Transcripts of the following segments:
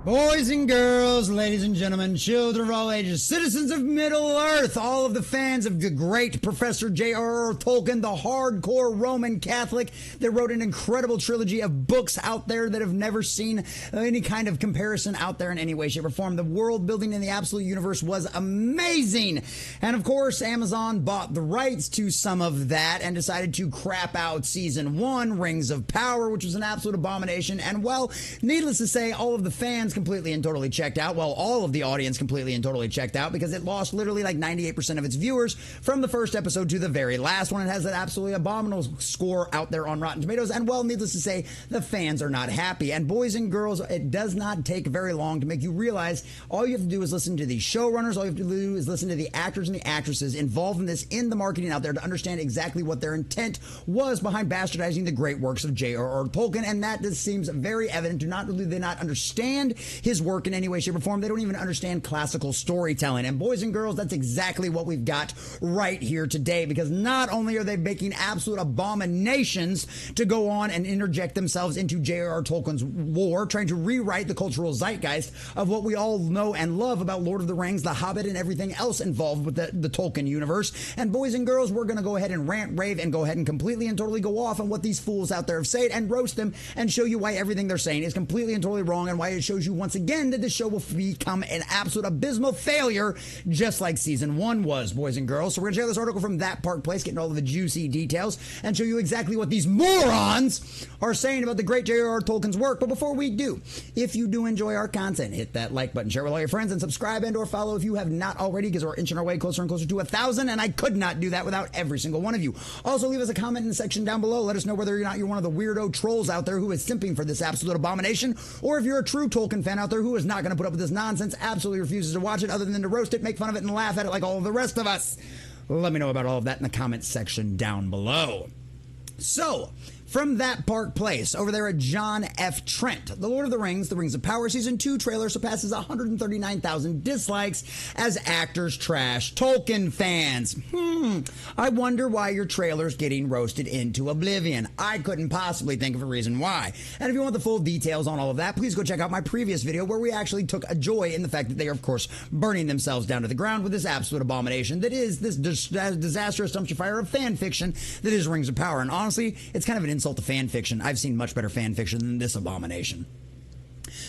Boys and girls, ladies and gentlemen, children of all ages, citizens of Middle-earth, all of the fans of the great Professor J.R.R. Tolkien, the hardcore Roman Catholic that wrote an incredible trilogy of books out there that have never seen any kind of comparison out there in any way, shape, or form. The world building in the absolute universe was amazing. And of course, Amazon bought the rights to some of that and decided to crap out season 1, Rings of Power, which was an absolute abomination. And well, needless to say, all of the fans completely and totally checked out. Well, all of the audience completely and totally checked out because it lost literally like 98% of its viewers from the first episode to the very last one. It has an absolutely abominable score out there on Rotten Tomatoes. And well, needless to say, the fans are not happy. And boys and girls, it does not take very long to make you realize all you have to do is listen to the showrunners. All you have to do is listen to the actors and the actresses involved in this, in the marketing out there, to understand exactly what their intent was behind bastardizing the great works of J.R.R. Tolkien. And that just seems very evident. Do they not understand his work in any way, shape, or form? They don't even understand classical storytelling. And boys and girls, that's exactly what we've got right here today, because not only are they making absolute abominations to go on and interject themselves into J.R.R. Tolkien's lore, trying to rewrite the cultural zeitgeist of what we all know and love about Lord of the Rings, The Hobbit, and everything else involved with the Tolkien universe. And boys and girls, we're going to go ahead and rant, rave, and go ahead and completely and totally go off on what these fools out there have said and roast them and show you why everything they're saying is completely and totally wrong, and why it shows you once again that this show will become an absolute abysmal failure, just like season 1 was, boys and girls. So we're going to share this article from That Park Place, getting all of the juicy details, and show you exactly what these morons are saying about the great J.R.R. Tolkien's work. But before we do, if you do enjoy our content, hit that like button, share with all your friends, and subscribe and or follow if you have not already, because we're inching our way closer and closer to 1,000, and I could not do that without every single one of you. Also, leave us a comment in the section down below. Let us know whether or not you're one of the weirdo trolls out there who is simping for this absolute abomination, or if you're a true Tolkien fan out there who is not going to put up with this nonsense, absolutely refuses to watch it other than to roast it, make fun of it, and laugh at it like all of the rest of us. Let me know about all of that in the comments section down below. So, from That Park Place, over there at John F. Trent, The Lord of the Rings, The Rings of Power Season 2 trailer surpasses 139,000 dislikes as actors trash Tolkien fans. I wonder why your trailer's getting roasted into oblivion. I couldn't possibly think of a reason why. And if you want the full details on all of that, please go check out my previous video where we actually took a joy in the fact that they are, of course, burning themselves down to the ground with this absolute abomination that is this disastrous dumpster fire of fan fiction that is Rings of Power. And honestly, it's kind of an insult to fan fiction. I've seen much better fan fiction than this abomination.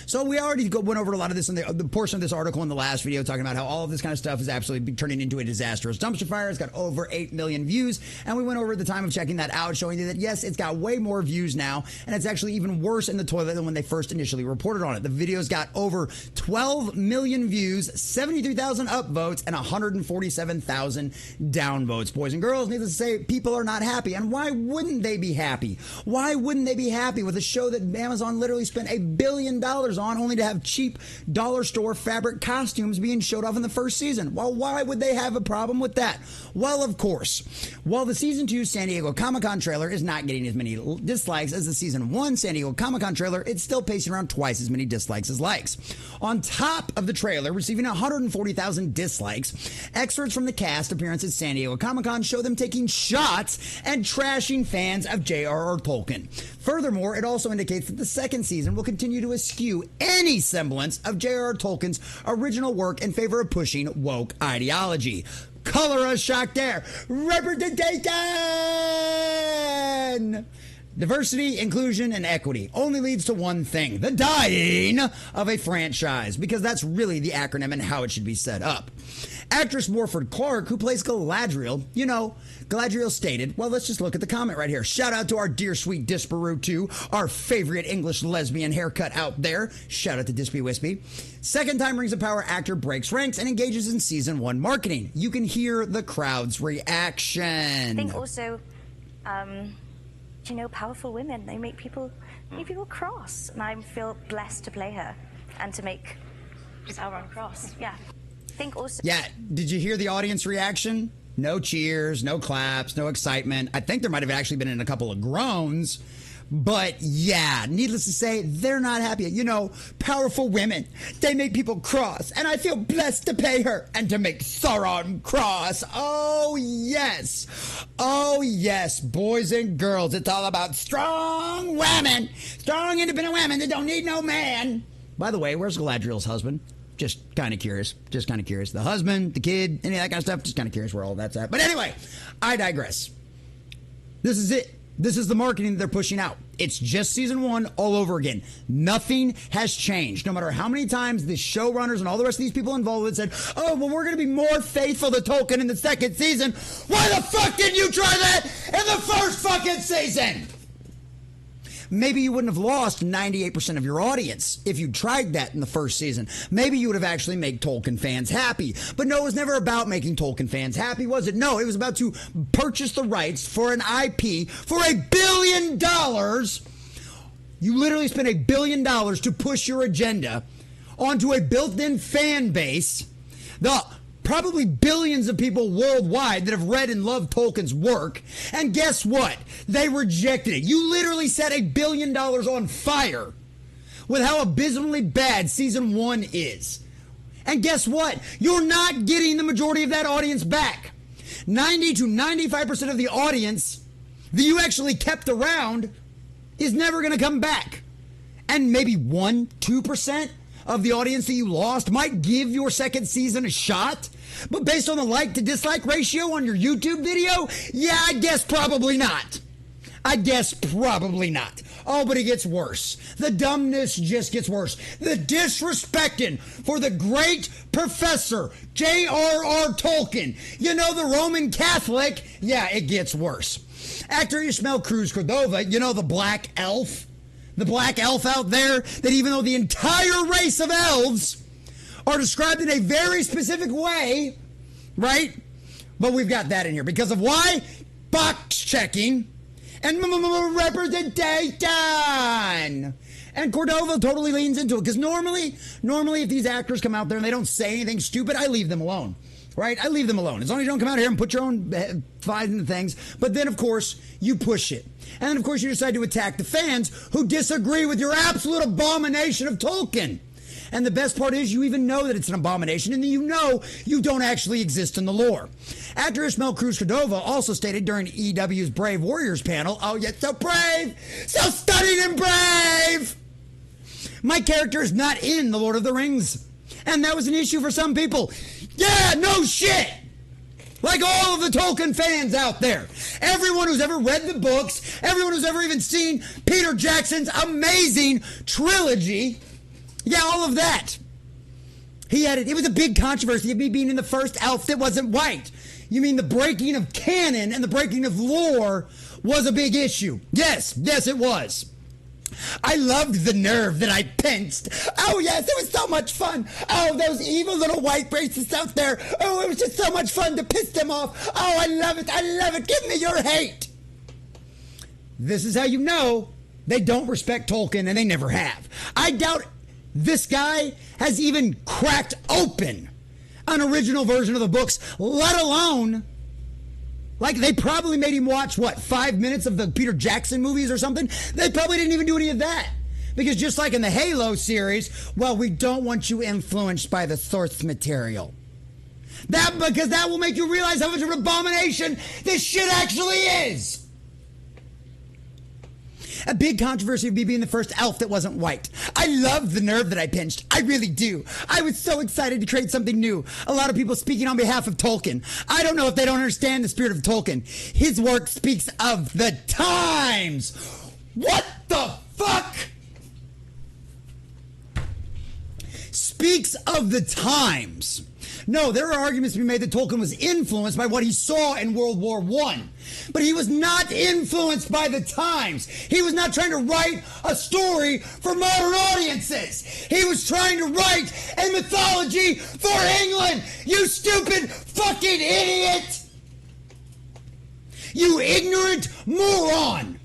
So we already went over a lot of this in the portion of this article in the last video, talking about how all of this kind of stuff is absolutely turning into a disastrous dumpster fire. It's got over 8 million views, and we went over at the time of checking that out, showing you that yes, it's got way more views now, and it's actually even worse in the toilet than when they first initially reported on it. The video's got over 12 million views, 73,000 upvotes, and 147,000 downvotes. Boys and girls, needless to say, people are not happy. And why wouldn't they be happy? Why wouldn't they be happy with a show that Amazon literally spent $1 billion on, only to have cheap dollar store fabric costumes being showed off in the first season? Well, why would they have a problem with that? Well, of course, while the season 2 San Diego Comic-Con trailer is not getting as many dislikes as the season 1 San Diego Comic-Con trailer, it's still pacing around twice as many dislikes as likes. On top of the trailer receiving 140,000 dislikes, excerpts from the cast appearance at San Diego Comic-Con show them taking shots and trashing fans of J.R.R. Tolkien. Furthermore, it also indicates that the second season will continue to eschew any semblance of J.R.R. Tolkien's original work in favor of pushing woke ideology. Color us shocked there. Representation! Diversity, inclusion, and equity only leads to one thing: the dying of a franchise, because that's really the acronym and how it should be set up. Actress Morford Clark, who plays Galadriel, Galadriel stated, well, let's just look at the comment right here. Shout out to our dear sweet Disparu 2, our favorite English lesbian haircut out there. Shout out to Dispy Wispy. Second time Rings of Power actor breaks ranks and engages in season 1 marketing. You can hear the crowd's reaction. I think also, powerful women, they make people cross. And I feel blessed to play her and to make Sauron cross. Yeah. Yeah, did you hear the audience reaction? No cheers, no claps, no excitement. I think there might have actually been in a couple of groans. But yeah, needless to say, they're not happy. Powerful women, they make people cross. And I feel blessed to pay her and to make Sauron cross. Oh, yes. Oh, yes, boys and girls. It's all about strong women. Strong, independent women that don't need no man. By the way, where's Galadriel's husband? Just kind of curious. The husband, the kid, any of that kind of stuff. Just kind of curious where all that's at. But anyway, I digress. This is it. This is the marketing that they're pushing out. It's just season 1 all over again. Nothing has changed. No matter how many times the showrunners and all the rest of these people involved with it said, oh, well, we're going to be more faithful to Tolkien in the second season. Why the fuck didn't you try that in the first fucking season? Maybe you wouldn't have lost 98% of your audience if you tried that in the first season. Maybe you would have actually made Tolkien fans happy. But no, it was never about making Tolkien fans happy, was it? No, it was about to purchase the rights for an IP for $1 billion. You literally spent $1 billion to push your agenda onto a built-in fan base. The probably billions of people worldwide that have read and loved Tolkien's work. And guess what? They rejected it. You literally set $1 billion on fire with how abysmally bad season 1 is. And guess what? You're not getting the majority of that audience back. 90 to 95% of the audience that you actually kept around is never going to come back. And maybe 1-2% of the audience that you lost might give your second season a shot. But based on the like to dislike ratio on your YouTube video, yeah, I guess probably not. Oh, but it gets worse. The dumbness just gets worse. The disrespecting for the great Professor J.R.R. Tolkien. You know, the Roman Catholic? Yeah, it gets worse. Actor Ishmael Cruz Cordova, you know, the black elf? The black elf out there that even though the entire race of elves are described in a very specific way, right? But we've got that in here because of why? Box checking and representation. And Cordova totally leans into it because normally if these actors come out there and they don't say anything stupid, I leave them alone. Right? I leave them alone. As long as you don't come out here and put your own fights into things. But then, of course, you push it. And then, of course, you decide to attack the fans who disagree with your absolute abomination of Tolkien. And the best part is you even know that it's an abomination and you know you don't actually exist in the lore. Actor Ishmael Cruz Cordova also stated during EW's Brave Warriors panel, oh, yet so brave, so stunning and brave. My character is not in The Lord of the Rings. And that was an issue for some people. Yeah, no shit. Like all of the Tolkien fans out there. Everyone who's ever read the books, everyone who's ever even seen Peter Jackson's amazing trilogy. Yeah, all of that. It was a big controversy of me being in the first elf that wasn't white. You mean the breaking of canon and the breaking of lore was a big issue? Yes, it was. I loved the nerve that I pinched. Oh, yes, it was so much fun. Oh, those evil little white racists out there. Oh, it was just so much fun to piss them off. Oh, I love it. Give me your hate. This is how you know they don't respect Tolkien, and they never have. I doubt this guy has even cracked open an original version of the books, let alone... Like, they probably made him watch, 5 minutes of the Peter Jackson movies or something? They probably didn't even do any of that. Because just like in the Halo series, well, we don't want you influenced by the source material. Because that will make you realize how much of an abomination this shit actually is. A big controversy of me being the first elf that wasn't white. I love the nerve that I pinched. I really do. I was so excited to create something new. A lot of people speaking on behalf of Tolkien. I don't know if they don't understand the spirit of Tolkien. His work speaks of the times. What the fuck? Speaks of the times. No, there are arguments to be made that Tolkien was influenced by what he saw in World War I. But he was not influenced by the times. He was not trying to write a story for modern audiences. He was trying to write a mythology for England. You stupid fucking idiot! You ignorant moron!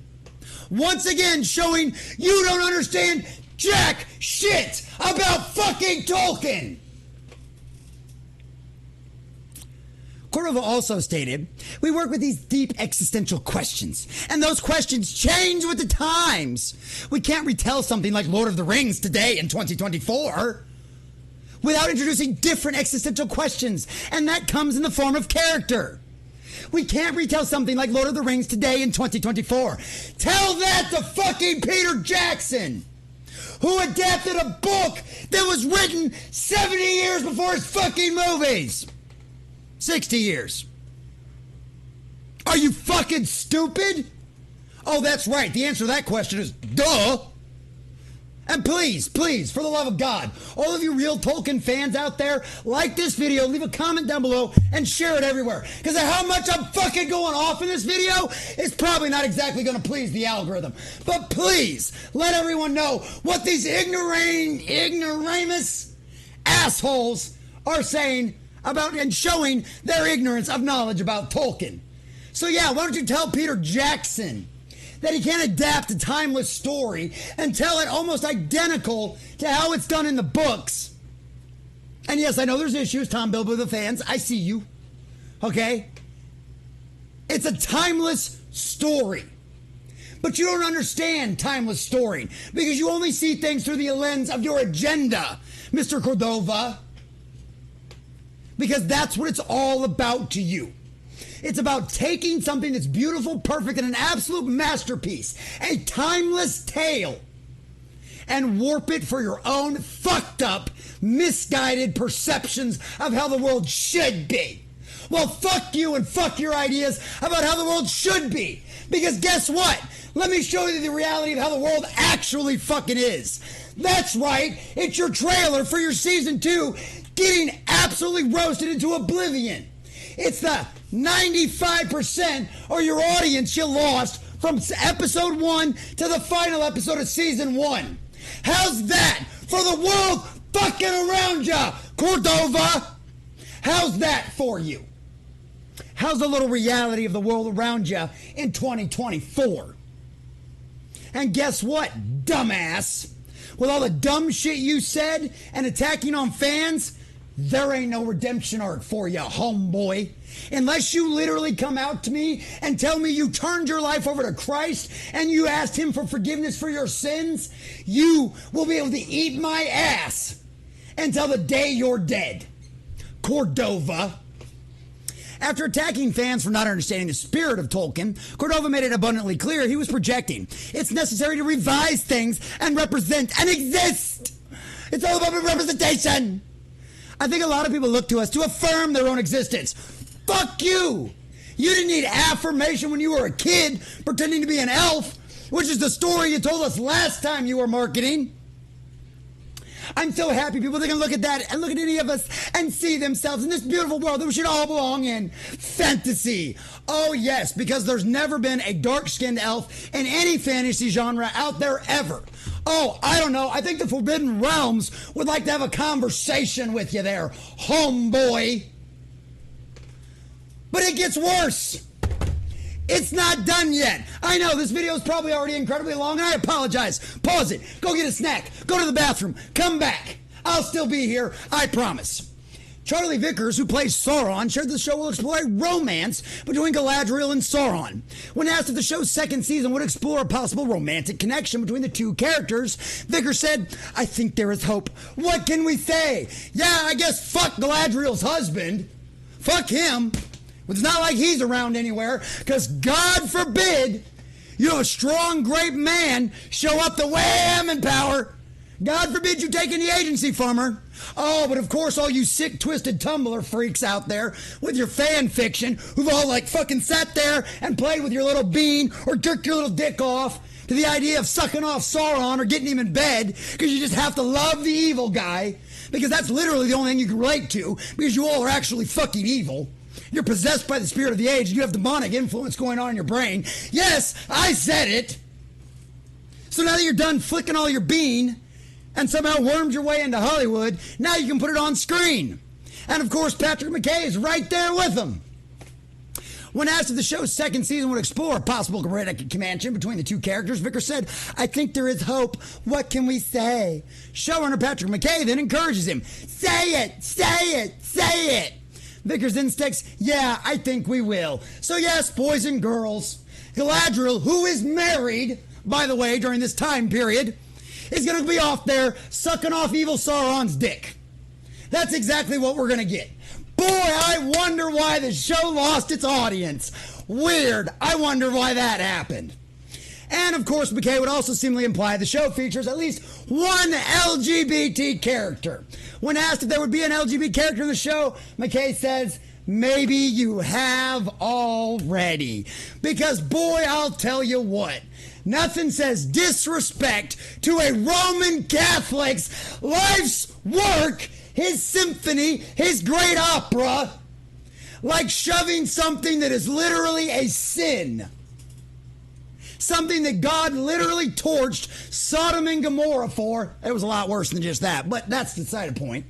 Once again showing you don't understand jack shit about fucking Tolkien! Cordova also stated, we work with these deep existential questions, and those questions change with the times. We can't retell something like Lord of the Rings today in 2024 without introducing different existential questions, and that comes in the form of character. We can't retell something like Lord of the Rings today in 2024. Tell that to fucking Peter Jackson, who adapted a book that was written 70 years before his fucking movies. 60 years. Are you fucking stupid? Oh, that's right. The answer to that question is duh. And please, please, for the love of God, all of you real Tolkien fans out there, like this video, leave a comment down below, and share it everywhere. Because how much I'm fucking going off in this video is probably not exactly going to please the algorithm. But please, let everyone know what these ignoramus assholes are saying about and showing their ignorance of knowledge about Tolkien. So yeah, why don't you tell Peter Jackson that he can't adapt a timeless story and tell it almost identical to how it's done in the books. And yes, I know there's issues, Tom Bilbo, the fans. I see you. Okay? It's a timeless story. But you don't understand timeless story because you only see things through the lens of your agenda, Mr. Cordova. Because that's what it's all about to you. It's about taking something that's beautiful, perfect, and an absolute masterpiece, a timeless tale, and warp it for your own fucked up, misguided perceptions of how the world should be. Well, fuck you and fuck your ideas about how the world should be. Because guess what? Let me show you the reality of how the world actually fucking is. That's right. It's your trailer for your season 2 getting absolutely roasted into oblivion. It's the 95% or your audience you lost from episode 1 to the final episode of season 1. How's that for the world fucking around ya, Cordova? How's that for you? How's the little reality of the world around ya in 2024? And guess what, dumbass? With all the dumb shit you said and attacking on fans, there ain't no redemption arc for you, homeboy. Unless you literally come out to me and tell me you turned your life over to Christ and you asked him for forgiveness for your sins, you will be able to eat my ass until the day you're dead. Cordova. After attacking fans for not understanding the spirit of Tolkien, Cordova made it abundantly clear he was projecting. It's necessary to revise things and represent and exist. It's all about representation. I think a lot of people look to us to affirm their own existence. Fuck you! You didn't need affirmation when you were a kid pretending to be an elf, which is the story you told us last time you were marketing. I'm so happy people they can look at that and look at any of us and see themselves in this beautiful world that we should all belong in. Fantasy. Oh yes, because there's never been a dark-skinned elf in any fantasy genre out there ever. Oh, I don't know. I think the Forbidden Realms would like to have a conversation with you there, homeboy. But it gets worse. It's not done yet. I know this video is probably already incredibly long, and I apologize. Pause it. Go get a snack. Go to the bathroom. Come back. I'll still be here. I promise. Charlie Vickers, who plays Sauron, shared the show will explore a romance between Galadriel and Sauron. When asked if the show's second season would explore a possible romantic connection between the two characters, Vickers said, "I think there is hope. What can we say? Yeah, I guess fuck Galadriel's husband. Fuck him. It's not like he's around anywhere, because God forbid you have a strong, great man show up the way I'm in power. God forbid you take any agency from her. Oh, but of course all you sick, twisted Tumblr freaks out there with your fan fiction who've all like fucking sat there and played with your little bean or jerked your little dick off to the idea of sucking off Sauron or getting him in bed because you just have to love the evil guy because that's literally the only thing you can relate to because you all are actually fucking evil. You're possessed by the spirit of the age. You have demonic influence going on in your brain. Yes, I said it. So now that you're done flicking all your bean and somehow wormed your way into Hollywood, now you can put it on screen. And of course, Patrick McKay is right there with them. When asked if the show's second season would explore a possible romantic connection between the two characters, Vickers said, "I think there is hope. What can we say?" Showrunner Patrick McKay then encourages him. Say it, say it, say it. Vickers then sticks, "Yeah, I think we will." So yes, boys and girls, Galadriel, who is married, by the way, during this time period, is going to be off there sucking off evil Sauron's dick. That's exactly what we're going to get. Boy, I wonder why the show lost its audience. Weird. I wonder why that happened. And of course, McKay would also seemingly imply the show features at least one LGBT character. When asked if there would be an LGBT character in the show, McKay says, maybe you have already. Because boy, I'll tell you what, nothing says disrespect to a Roman Catholic's life's work, his symphony, his great opera, like shoving something that is literally a sin. Something that God literally torched Sodom and Gomorrah for. It was a lot worse than just that, but that's the side point.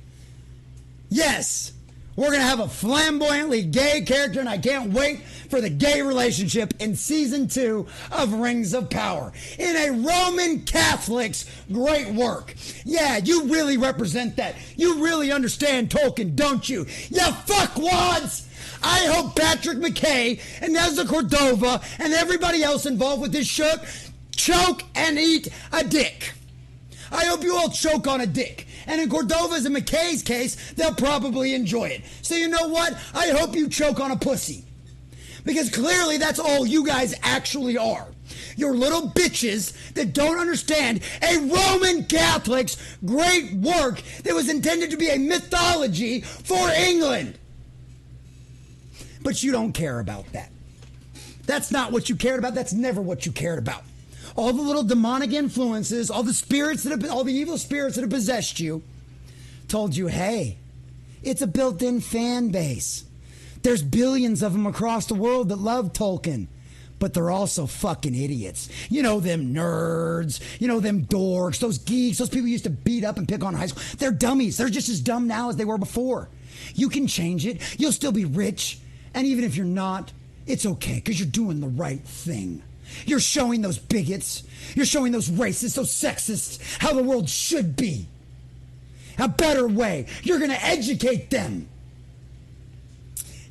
Yes, we're going to have a flamboyantly gay character, and I can't wait for the gay relationship in season 2 of Rings of Power. In a Roman Catholic's great work. Yeah, you really represent that. You really understand Tolkien, don't you? You fuckwads! I hope Patrick McKay and Nezda Cordova and everybody else involved with this show choke and eat a dick. I hope you all choke on a dick. And in Cordova's and McKay's case, they'll probably enjoy it. So you know what? I hope you choke on a pussy. Because clearly that's all you guys actually are. You're little bitches that don't understand a Roman Catholic's great work that was intended to be a mythology for England. But you don't care about that. That's not what you cared about. That's never what you cared about. All the little demonic influences, all the spirits that have, all the evil spirits that have possessed you, told you, hey, it's a built-in fan base. There's billions of them across the world that love Tolkien, but they're also fucking idiots. You know, them nerds, you know, them dorks, those geeks, those people you used to beat up and pick on in high school. They're dummies. They're just as dumb now as they were before. You can change it. You'll still be rich. And even if you're not, it's okay, because you're doing the right thing. You're showing those bigots, you're showing those racists, those sexists, how the world should be. A better way. You're going to educate them.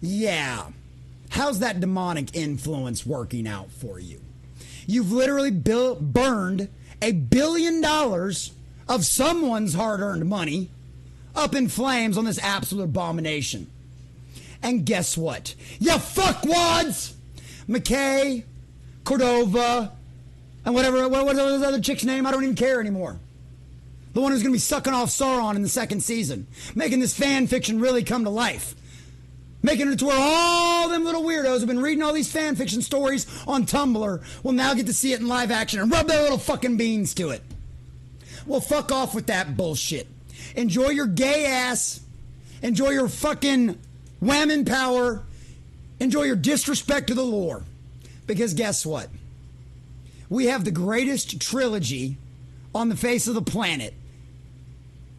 Yeah. How's that demonic influence working out for you? You've literally burned $1 billion of someone's hard-earned money up in flames on this absolute abomination. And guess what? You fuckwads! McKay, Cordova, and what was those other chick's name? I don't even care anymore. The one who's going to be sucking off Sauron in the 2nd season. Making this fan fiction really come to life. Making it to where all them little weirdos who've been reading all these fan fiction stories on Tumblr will now get to see it in live action and rub their little fucking beans to it. Well, fuck off with that bullshit. Enjoy your gay ass. Enjoy your fucking whammon power. Enjoy your disrespect to the lore. Because guess what? We have the greatest trilogy on the face of the planet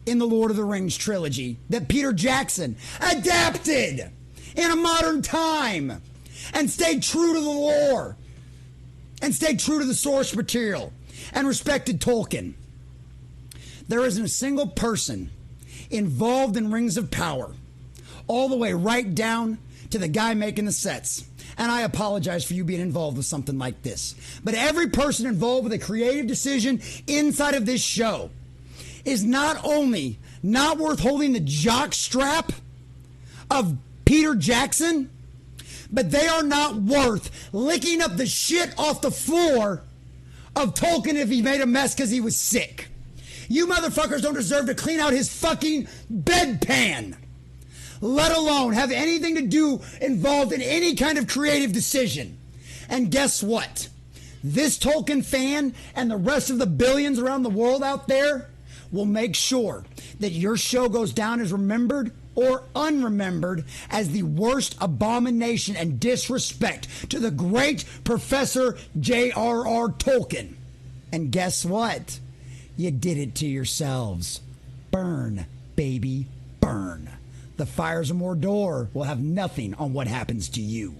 in the Lord of the Rings trilogy that Peter Jackson adapted in a modern time and stayed true to the lore and stayed true to the source material and respected Tolkien. There isn't a single person involved in Rings of Power, all the way right down to the guy making the sets. And I apologize for you being involved with something like this. But every person involved with a creative decision inside of this show is not only not worth holding the jock strap of Peter Jackson, but they are not worth licking up the shit off the floor of Tolkien if he made a mess because he was sick. You motherfuckers don't deserve to clean out his fucking bedpan, let alone have anything to do involved in any kind of creative decision. And guess what? This Tolkien fan and the rest of the billions around the world out there will make sure that your show goes down as remembered or unremembered as the worst abomination and disrespect to the great Professor J.R.R. Tolkien. And guess what? You did it to yourselves. Burn, baby, burn. The fires of Mordor will have nothing on what happens to you.